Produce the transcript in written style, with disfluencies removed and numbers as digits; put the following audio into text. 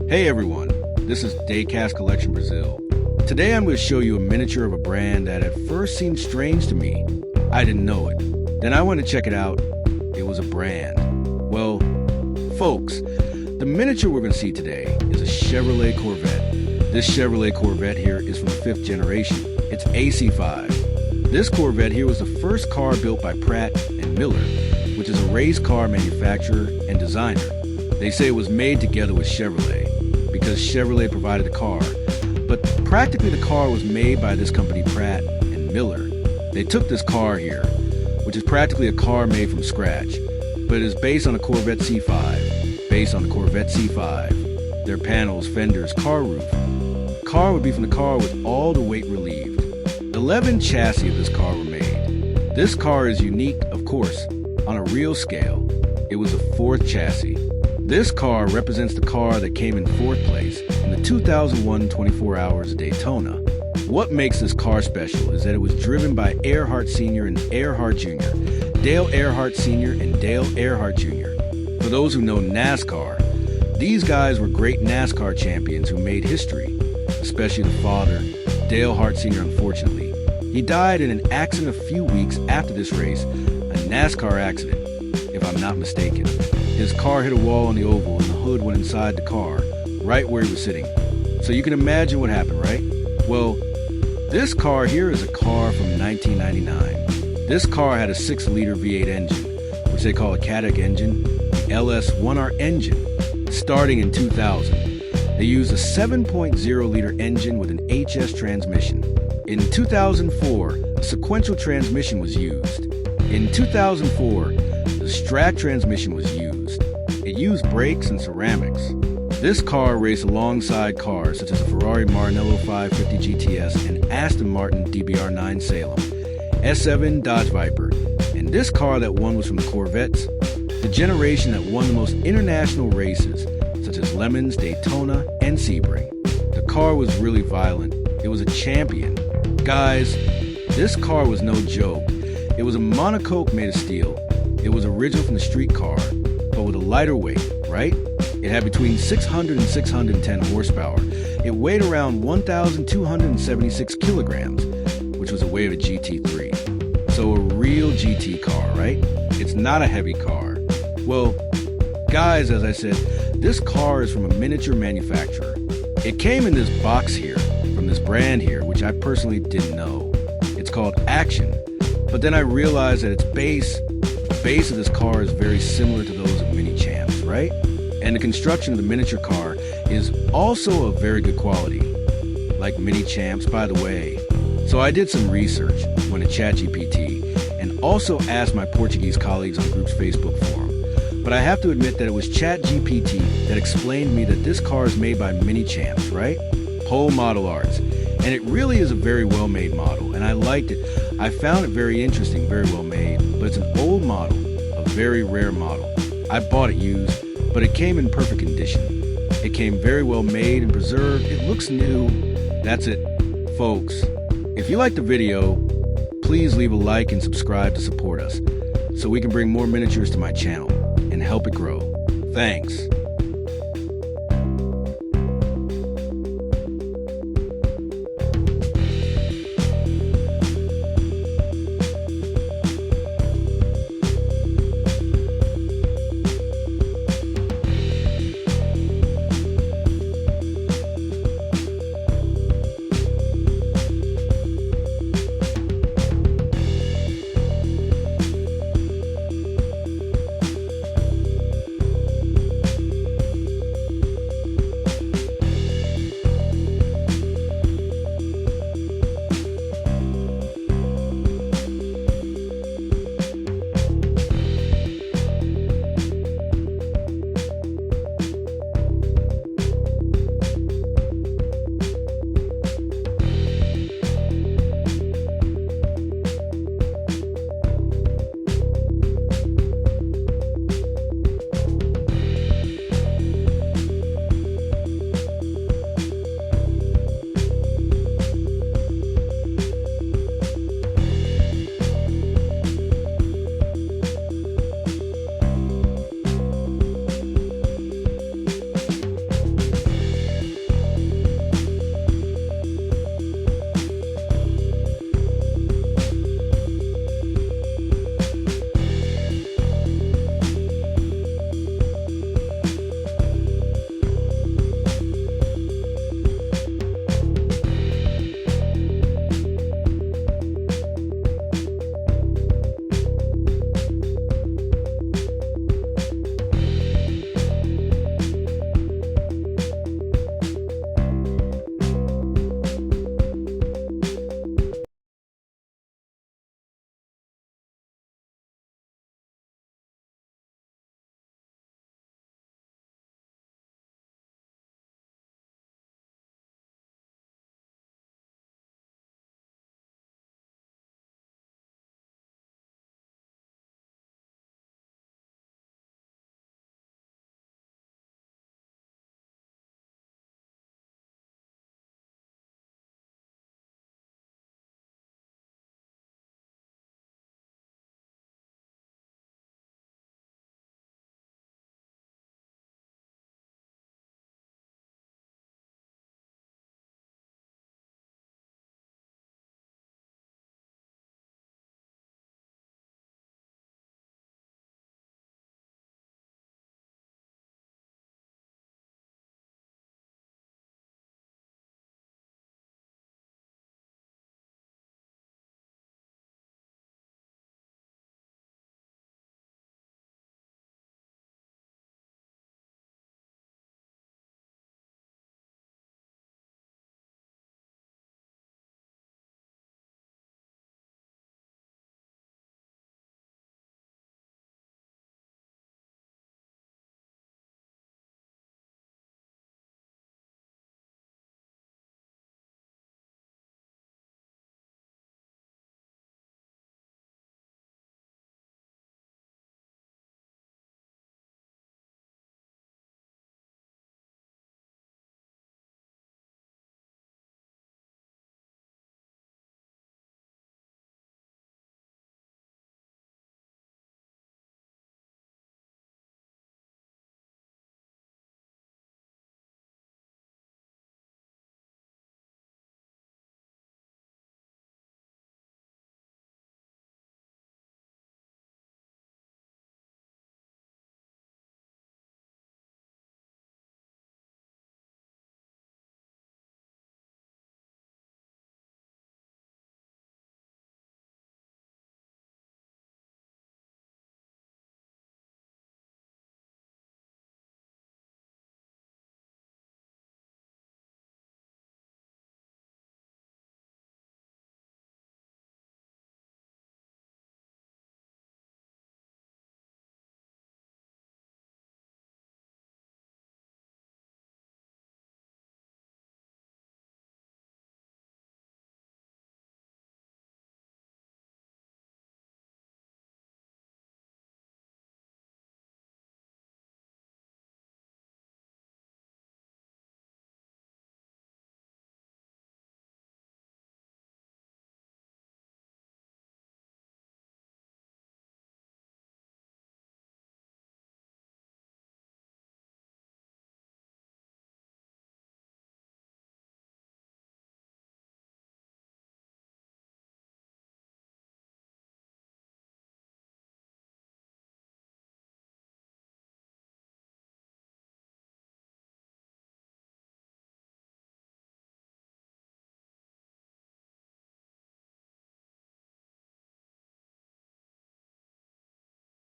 Hey everyone, this is Diecast Collection Brazil. Today I'm going to show you a miniature of a brand that at first seemed strange to me. I didn't know it. Then I went to check it out. It was a brand. Well, folks, the miniature we're going to see today is a Chevrolet Corvette. This Chevrolet Corvette here is from the 5th generation. It's AC5. This Corvette here was the first car built by Pratt and Miller, which is a race car manufacturer and designer. They say it was made together with Chevrolet because Chevrolet provided the car, but practically the car was made by this company Pratt and Miller. They took this car here, which is practically a car made from scratch, but it is based on a Corvette C5, based on the Corvette C5. Their panels, fenders, car roof. The car would be from the car with all the weight relieved. 11 chassis of this car were made. This car is unique, of course, on a real scale. It was a 4th chassis. This car represents the car that came in 4th place in the 2001 24H Daytona. What makes this car special is that it was driven by Earhart Sr. and Earhart Jr., Dale Earhart Sr. and Dale Earhart Jr. For those who know NASCAR, these guys were great NASCAR champions who made history, especially the father, Dale Earhart Sr. Unfortunately. He died in an accident a few weeks after this race, a NASCAR accident, if I'm not mistaken. His car hit a wall on the oval and the hood went inside the car, right where he was sitting. So you can imagine what happened, right? Well, this car here is a car from 1999. This car had a 6-liter V8 engine, which they call a Cadec engine, the LS1R engine, starting in 2000. They used a 7.0-liter engine with an HS transmission. In 2004, a sequential transmission was used. In 2004, the Strack transmission was used. It used brakes and ceramics. This car raced alongside cars such as the Ferrari Maranello 550 GTS and Aston Martin DBR9 Salem, S7 Dodge Viper, and this car that won was from the Corvettes, the generation that won the most international races such as Le Mans, Daytona, and Sebring. The car was really violent. It was a champion. Guys, this car was no joke. It was a monocoque made of steel. It was original from the street car, but with a lighter weight, right? It had between 600 and 610 horsepower. It weighed around 1,276 kilograms, which was the weight of a GT3. So a real GT car, right? It's not a heavy car. Well, guys, as I said, this car is from a miniature manufacturer. It came in this box here, from this brand here, which I personally didn't know. It's called Action. But then I realized that the base of this car is very similar to those of Mini Champs, right? And the construction of the miniature car is also of very good quality, like Mini Champs, by the way. So I did some research, went to ChatGPT, and also asked my Portuguese colleagues on the group's Facebook forum. But I have to admit that it was ChatGPT that explained to me that this car is made by Mini Champs, right? Pole Model Arts. And it really is a very well-made model, and I liked it. I found it very interesting, very well made, but it's an old model, a very rare model. I bought it used, but it came in perfect condition. It came very well made and preserved. It looks new. That's it, folks. If you liked the video, please leave a like and subscribe to support us so we can bring more miniatures to my channel and help it grow. Thanks.